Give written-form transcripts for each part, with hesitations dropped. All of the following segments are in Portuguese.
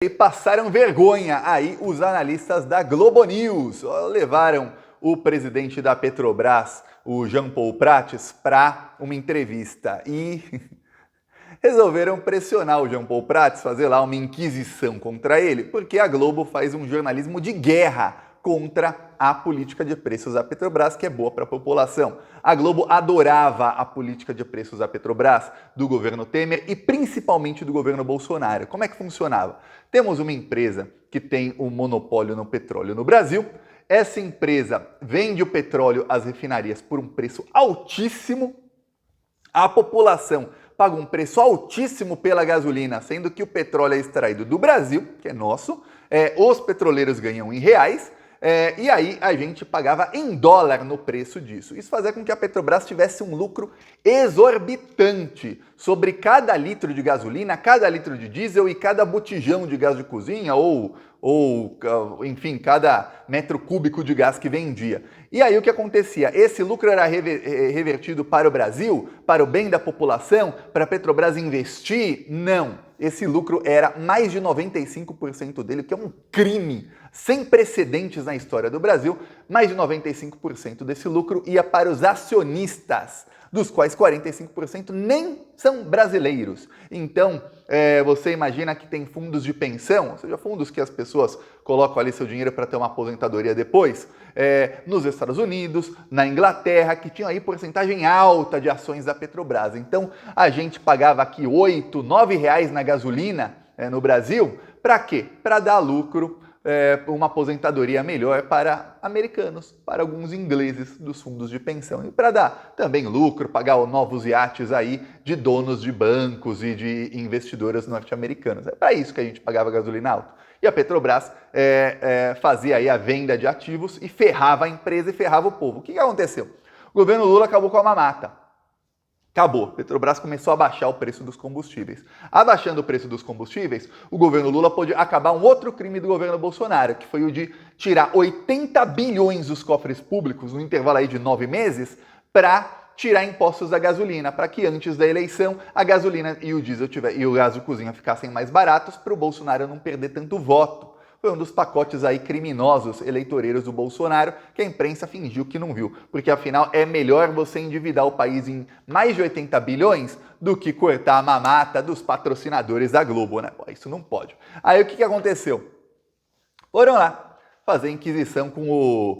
E passaram vergonha aí os analistas da Globo News. Levaram o presidente da Petrobras, o Jean Paul Prates, para uma entrevista e resolveram pressionar o Jean Paul Prates, fazer lá uma inquisição contra ele, porque a Globo faz um jornalismo de guerra contra a política de preços da Petrobras, que é boa para a população. A Globo adorava a política de preços da Petrobras, do governo Temer e principalmente do governo Bolsonaro. Como é que funcionava? Temos uma empresa que tem um monopólio no petróleo no Brasil. Essa empresa vende o petróleo às refinarias por um preço altíssimo. A população paga um preço altíssimo pela gasolina, sendo que o petróleo é extraído do Brasil, que é nosso. Os petroleiros ganham em reais. E aí a gente pagava em dólar no preço disso. Isso fazia com que a Petrobras tivesse um lucro exorbitante sobre cada litro de gasolina, cada litro de diesel e cada botijão de gás de cozinha ou enfim, cada metro cúbico de gás que vendia. E aí o que acontecia? Esse lucro era revertido para o Brasil, para o bem da população, para a Petrobras investir? Não. Esse lucro era mais de 95% dele, que é um crime sem precedentes na história do Brasil. Mais de 95% desse lucro ia para os acionistas, dos quais 45% nem são brasileiros. Então, você imagina que tem fundos de pensão, ou seja, fundos que as pessoas colocam ali seu dinheiro para ter uma aposentadoria depois, nos Estados Unidos, na Inglaterra, que tinham aí porcentagem alta de ações da Petrobras. Então, a gente pagava aqui R$8, R$9 na gasolina no Brasil, para quê? Para dar lucro, uma aposentadoria melhor para americanos, para alguns ingleses dos fundos de pensão e para dar também lucro, pagar novos iates aí de donos de bancos e de investidoras norte-americanas. É para isso que a gente pagava gasolina alta. E a Petrobras fazia aí a venda de ativos e ferrava a empresa e ferrava o povo. O que aconteceu? O governo Lula acabou com a mamata. Acabou. Petrobras começou a baixar o preço dos combustíveis. Abaixando o preço dos combustíveis, o governo Lula pôde acabar um outro crime do governo Bolsonaro, que foi o de tirar 80 bilhões dos cofres públicos no intervalo aí de 9 meses para tirar impostos da gasolina, para que antes da eleição a gasolina e o diesel e o gás de cozinha ficassem mais baratos para o Bolsonaro não perder tanto voto. Foi um dos pacotes aí criminosos eleitoreiros do Bolsonaro que a imprensa fingiu que não viu. Porque afinal é melhor você endividar o país em mais de 80 bilhões do que cortar a mamata dos patrocinadores da Globo, né? Pô, isso não pode. Aí o que aconteceu? Foram lá fazer inquisição com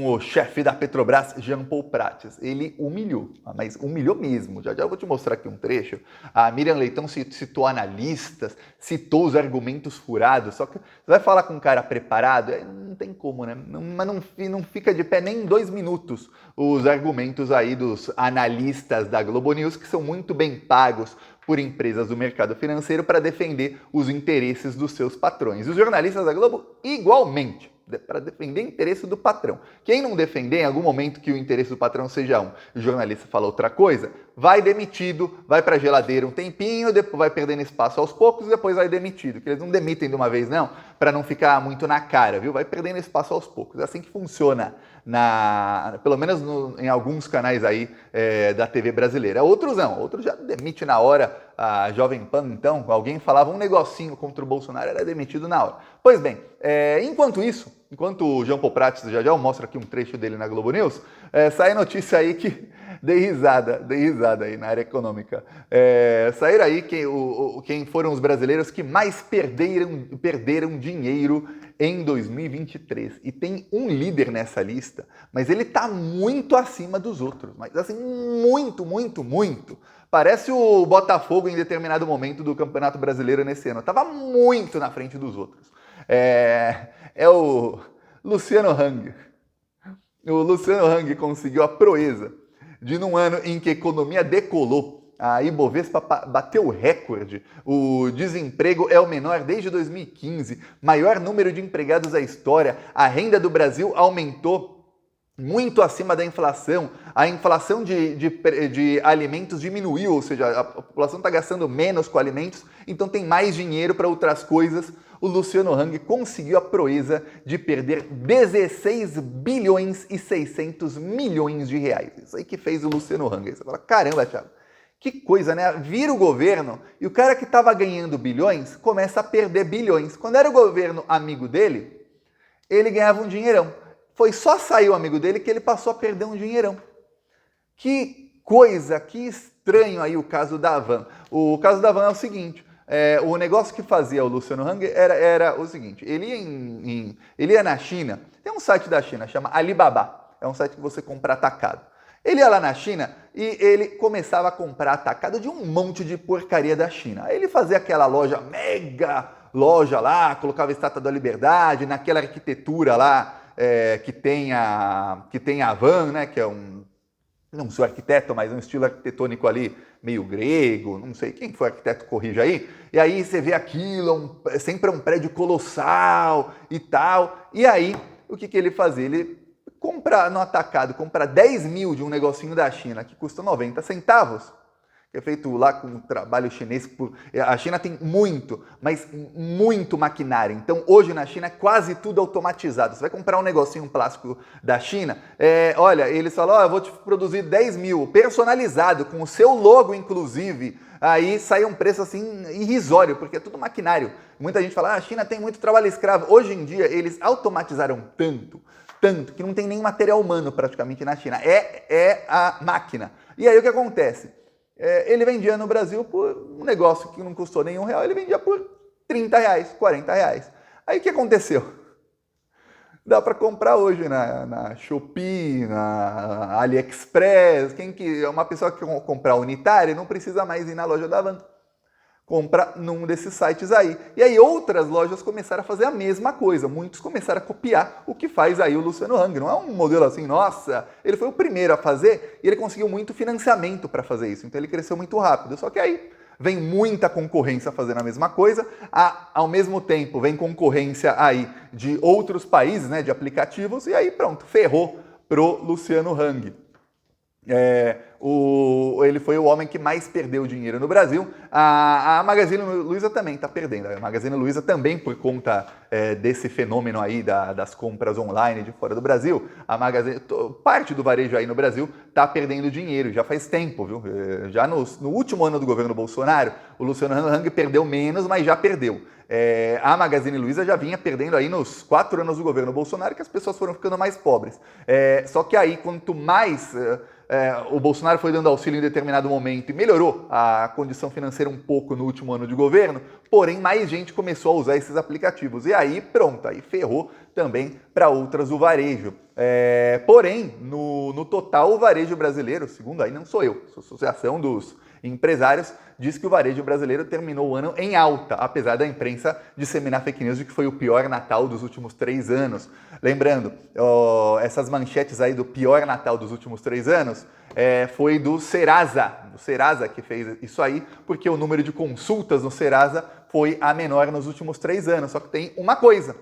o chefe da Petrobras, Jean Paul Prates. Ele humilhou, mas humilhou mesmo. Já eu vou te mostrar aqui um trecho. A Miriam Leitão citou analistas, citou os argumentos furados, só que você vai falar com um cara preparado, não tem como, né? Mas não fica de pé nem em 2 minutos os argumentos aí dos analistas da Globo News, que são muito bem pagos por empresas do mercado financeiro para defender os interesses dos seus patrões. E os jornalistas da Globo, igualmente, para defender o interesse do patrão. Quem não defender em algum momento que o interesse do patrão seja um, o jornalista fala outra coisa, vai demitido, vai para a geladeira um tempinho, depois vai perdendo espaço aos poucos e depois vai demitido. Que eles não demitem de uma vez não, para não ficar muito na cara, viu? Vai perdendo espaço aos poucos. É assim que funciona, pelo menos em alguns canais aí da TV brasileira. Outros não, outros já demite na hora. A Jovem Pan, então, alguém falava um negocinho contra o Bolsonaro, era demitido na hora. Pois bem, enquanto o Jean Paul Prates, já eu mostro aqui um trecho dele na Globo News, sai notícia aí que dei risada aí na área econômica. Saíram aí quem foram os brasileiros que mais perderam dinheiro em 2023. E tem um líder nessa lista, mas ele está muito acima dos outros. Mas assim, muito, muito, muito. Parece o Botafogo em determinado momento do Campeonato Brasileiro nesse ano. Estava muito na frente dos outros. É o Luciano Hang. O Luciano Hang conseguiu a proeza de, num ano em que a economia decolou, a Ibovespa bateu o recorde, o desemprego é o menor desde 2015, maior número de empregados da história, a renda do Brasil aumentou muito acima da inflação, a inflação de alimentos diminuiu, ou seja, a população está gastando menos com alimentos, então tem mais dinheiro para outras coisas. O Luciano Hang conseguiu a proeza de perder 16 bilhões e 600 milhões de reais. Isso aí que fez o Luciano Hang. Aí você fala, caramba, Thiago, Que coisa, né? Vira o governo e o cara que estava ganhando bilhões começa a perder bilhões. Quando era o governo amigo dele, ele ganhava um dinheirão. Foi só sair o amigo dele que ele passou a perder um dinheirão. Que coisa, que estranho aí o caso da Van. O caso da Van é o seguinte, o negócio que fazia o Luciano Hang era o seguinte, ele ia na China, tem um site da China, chama Alibaba, é um site que você compra atacado. Ele ia lá na China e ele começava a comprar atacado de um monte de porcaria da China. Aí ele fazia aquela loja, mega loja lá, colocava a Estátua da Liberdade, naquela arquitetura lá que tem a Van, né, que é não sou arquiteto, mas um estilo arquitetônico ali meio grego, não sei, quem foi arquiteto corrija aí. E aí você vê aquilo, sempre é um prédio colossal e tal. E aí, o que ele fazia? Ele compra no atacado, compra 10 mil de um negocinho da China que custa 90 centavos, que é feito lá com trabalho chinês. A China tem muito, mas muito maquinário. Então, hoje na China é quase tudo automatizado. Você vai comprar um negocinho plástico da China, olha, eles falam, eu vou te produzir 10 mil, personalizado, com o seu logo, inclusive. Aí sai um preço assim irrisório, porque é tudo maquinário. Muita gente fala, a China tem muito trabalho escravo. Hoje em dia, eles automatizaram tanto, que não tem nem material humano praticamente na China. É a máquina. E aí o que acontece? Ele vendia no Brasil por um negócio que não custou nenhum real, ele vendia por 30 reais, 40 reais. Aí o que aconteceu? Dá para comprar hoje na Shopee, na AliExpress. Uma pessoa que comprar unitário não precisa mais ir na loja da Van. Compra num desses sites aí. E aí outras lojas começaram a fazer a mesma coisa. Muitos começaram a copiar o que faz aí o Luciano Hang. Não é um modelo assim, nossa, ele foi o primeiro a fazer e ele conseguiu muito financiamento para fazer isso. Então ele cresceu muito rápido. Só que aí vem muita concorrência fazendo a mesma coisa. Ao mesmo tempo vem concorrência aí de outros países, né, de aplicativos. E aí pronto, ferrou pro Luciano Hang. Ele foi o homem que mais perdeu dinheiro no Brasil. A Magazine Luiza também está perdendo. A Magazine Luiza também, por conta desse fenômeno aí das compras online de fora do Brasil, parte do varejo aí no Brasil está perdendo dinheiro, já faz tempo, viu? Já no último ano do governo Bolsonaro, o Luciano Hang perdeu menos, mas já perdeu. A Magazine Luiza já vinha perdendo aí nos 4 anos do governo Bolsonaro, que as pessoas foram ficando mais pobres. Só que aí, quanto mais o Bolsonaro foi dando auxílio em determinado momento e melhorou a condição financeira um pouco no último ano de governo, porém mais gente começou a usar esses aplicativos. E aí pronto, aí ferrou também para outras do varejo. Porém, no total, o varejo brasileiro, segundo aí não sou eu, sou a Associação dos Empresários, diz que o varejo brasileiro terminou o ano em alta, apesar da imprensa disseminar fake news de que foi o pior Natal dos últimos 3 anos. Lembrando, essas manchetes aí do pior Natal dos últimos 3 anos foi do Serasa que fez isso aí, porque o número de consultas no Serasa foi a menor nos últimos 3 anos. Só que tem uma coisa,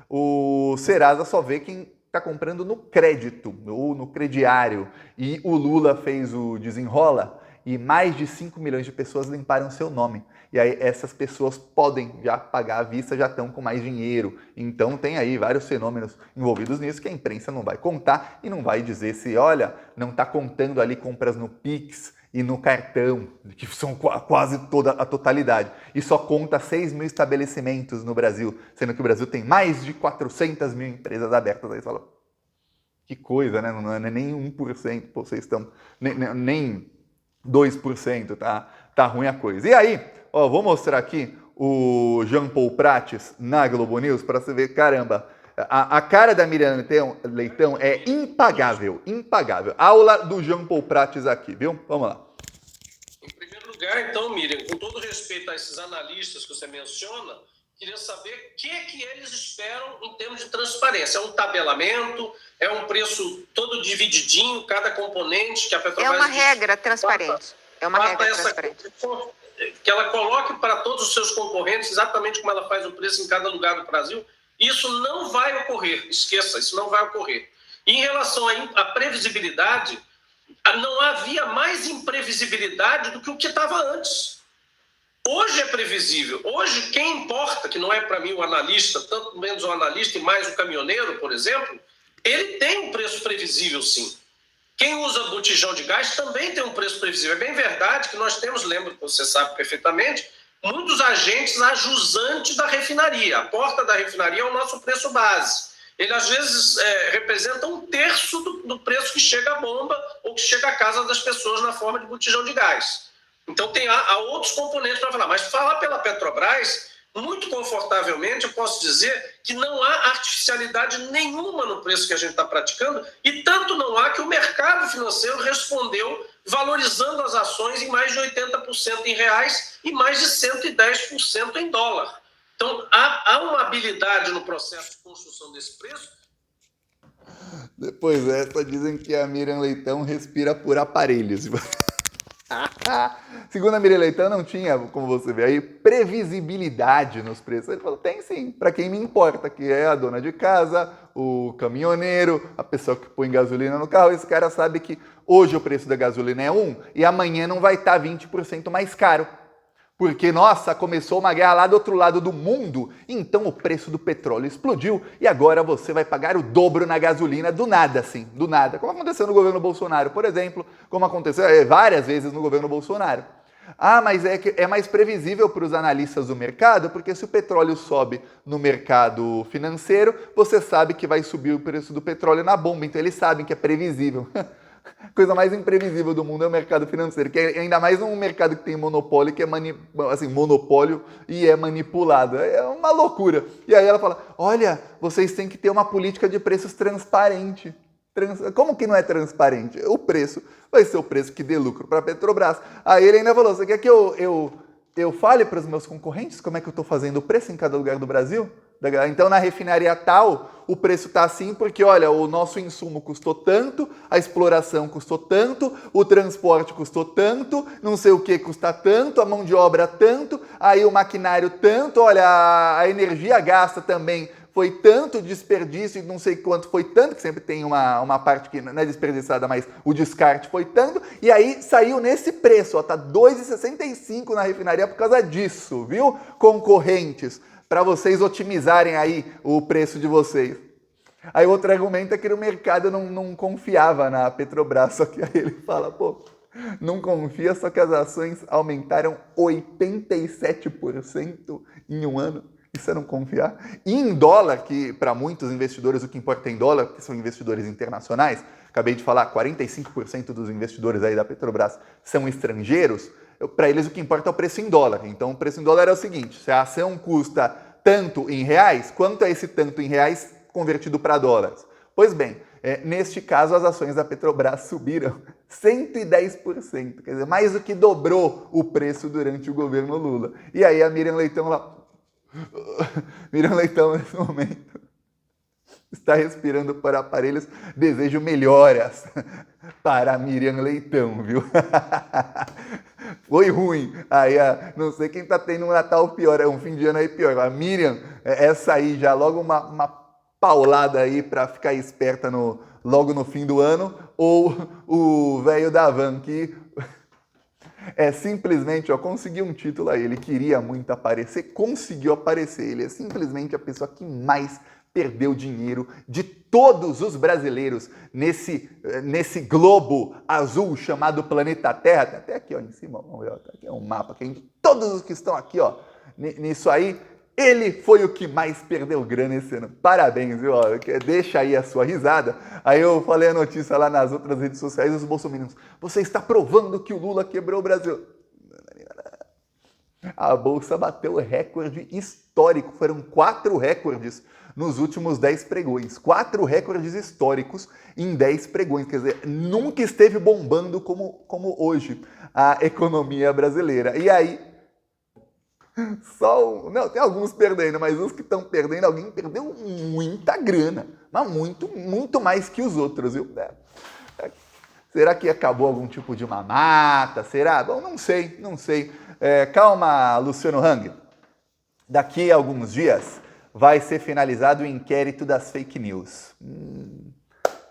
o Serasa só vê quem está comprando no crédito ou no crediário, e o Lula fez o desenrola, e mais de 5 milhões de pessoas limparam seu nome. E aí essas pessoas podem já pagar à vista, já estão com mais dinheiro. Então tem aí vários fenômenos envolvidos nisso que a imprensa não vai contar e não vai dizer se, olha, não está contando ali compras no Pix e no cartão, que são quase toda a totalidade. E só conta 6 mil estabelecimentos no Brasil, sendo que o Brasil tem mais de 400 mil empresas abertas. Aí você fala, que coisa, né? Não é nem 1%, vocês estão... nem 2%, tá ruim a coisa. E aí, vou mostrar aqui o Jean Paul Prates na Globo News para você ver, caramba, a cara da Miriam Leitão é impagável. Aula do Jean Paul Prates aqui, viu? Vamos lá. Em primeiro lugar, então, Miriam, com todo respeito a esses analistas que você menciona, queria saber o que eles esperam em termos de transparência. É um tabelamento? É um preço todo divididinho, cada componente que a Petrobras... É uma regra transparente. Que ela coloque para todos os seus concorrentes exatamente como ela faz o preço em cada lugar do Brasil. Isso não vai ocorrer. Esqueça, isso não vai ocorrer. E em relação à previsibilidade, não havia mais imprevisibilidade do que o que estava antes. Hoje é previsível. Hoje, quem importa, que não é para mim o analista, tanto menos o analista e mais o caminhoneiro, por exemplo, ele tem um preço previsível, sim. Quem usa botijão de gás também tem um preço previsível. É bem verdade que nós temos, lembro que você sabe perfeitamente, muitos agentes ajusantes da refinaria. A porta da refinaria é o nosso preço base. Ele, às vezes, representa 1/3 do preço que chega à bomba ou que chega à casa das pessoas na forma de botijão de gás. Então, há outros componentes para falar. Mas falar pela Petrobras, muito confortavelmente, eu posso dizer que não há artificialidade nenhuma no preço que a gente está praticando, e tanto não há que o mercado financeiro respondeu valorizando as ações em mais de 80% em reais e mais de 110% em dólar. Então, há uma habilidade no processo de construção desse preço. Depois dessa, dizem que a Miriam Leitão respira por aparelhos. Segundo a Miriam Leitão, não tinha, como você vê aí, previsibilidade nos preços. Ele falou, tem sim, para quem me importa, que é a dona de casa, o caminhoneiro, a pessoa que põe gasolina no carro. Esse cara sabe que hoje o preço da gasolina é 1 e amanhã não vai estar 20% mais caro. Porque, nossa, começou uma guerra lá do outro lado do mundo, então o preço do petróleo explodiu e agora você vai pagar o dobro na gasolina do nada, assim, do nada. Como aconteceu no governo Bolsonaro, por exemplo, como aconteceu várias vezes no governo Bolsonaro. Ah, mas é mais previsível para os analistas do mercado, porque se o petróleo sobe no mercado financeiro, você sabe que vai subir o preço do petróleo na bomba, então eles sabem que é previsível. Coisa mais imprevisível do mundo é o mercado financeiro, que é ainda mais um mercado que tem monopólio, que é monopólio e é manipulado. É uma loucura. E aí ela fala, olha, vocês têm que ter uma política de preços transparente. Como que não é transparente? O preço vai ser o preço que dê lucro para a Petrobras. Aí ele ainda falou, você quer que eu fale para os meus concorrentes como é que eu estou fazendo o preço em cada lugar do Brasil? Então, na refinaria tal, o preço está assim porque, olha, o nosso insumo custou tanto, a exploração custou tanto, o transporte custou tanto, não sei o que custa tanto, a mão de obra tanto, aí o maquinário tanto, olha, a energia gasta também foi tanto, desperdício, não sei quanto foi tanto, que sempre tem uma parte que não é desperdiçada, mas o descarte foi tanto, e aí saiu nesse preço, ó, tá R$ 2,65 na refinaria por causa disso, viu? Concorrentes, para vocês otimizarem aí o preço de vocês. Aí outro argumento é que o mercado não confiava na Petrobras, só que aí ele fala, pô, não confia, só que as ações aumentaram 87% em um ano. Isso é não confiar. E em dólar, que para muitos investidores o que importa é em dólar, porque são investidores internacionais, acabei de falar, 45% dos investidores aí da Petrobras são estrangeiros, para eles o que importa é o preço em dólar. Então o preço em dólar é o seguinte, se a ação custa tanto em reais, quanto é esse tanto em reais convertido para dólares? Pois bem, neste caso as ações da Petrobras subiram 110%, quer dizer, mais do que dobrou o preço durante o governo Lula. E aí a Miriam Leitão lá... Miriam Leitão, nesse momento, está respirando por aparelhos. Desejo melhoras para a Miriam Leitão, viu? Foi ruim. Aí, não sei quem está tendo um Natal pior, um fim de ano aí pior. A Miriam, essa aí já logo uma paulada aí para ficar esperta logo no fim do ano, ou o velho da van que... simplesmente, conseguiu um título aí, ele queria muito aparecer, conseguiu aparecer, ele é simplesmente a pessoa que mais perdeu dinheiro de todos os brasileiros nesse globo azul chamado planeta Terra. Tá até aqui, em cima, vamos ver, tá aqui é um mapa, que de todos os que estão aqui, nisso aí, ele foi o que mais perdeu grana esse ano. Parabéns, viu? Deixa aí a sua risada. Aí eu falei a notícia lá nas outras redes sociais, os bolsominions. Você está provando que o Lula quebrou o Brasil. A Bolsa bateu recorde histórico. Foram 4 recordes nos últimos 10 pregões. 4 recordes históricos em 10 pregões. Quer dizer, nunca esteve bombando como hoje a economia brasileira. E aí... Não, tem alguns perdendo, mas os que estão perdendo, alguém perdeu muita grana. Mas muito mais que os outros, viu? Será que acabou algum tipo de mamata? Será? Bom, não sei. Calma, Luciano Hang. Daqui a alguns dias vai ser finalizado o inquérito das fake news.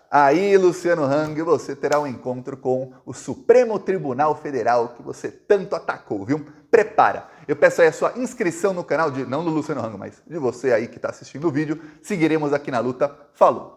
Aí, Luciano Hang, você terá um encontro com o Supremo Tribunal Federal que você tanto atacou, viu? Prepara! Eu peço aí a sua inscrição no canal, não do Luciano Hang, mas de você aí que está assistindo o vídeo. Seguiremos aqui na luta. Falou!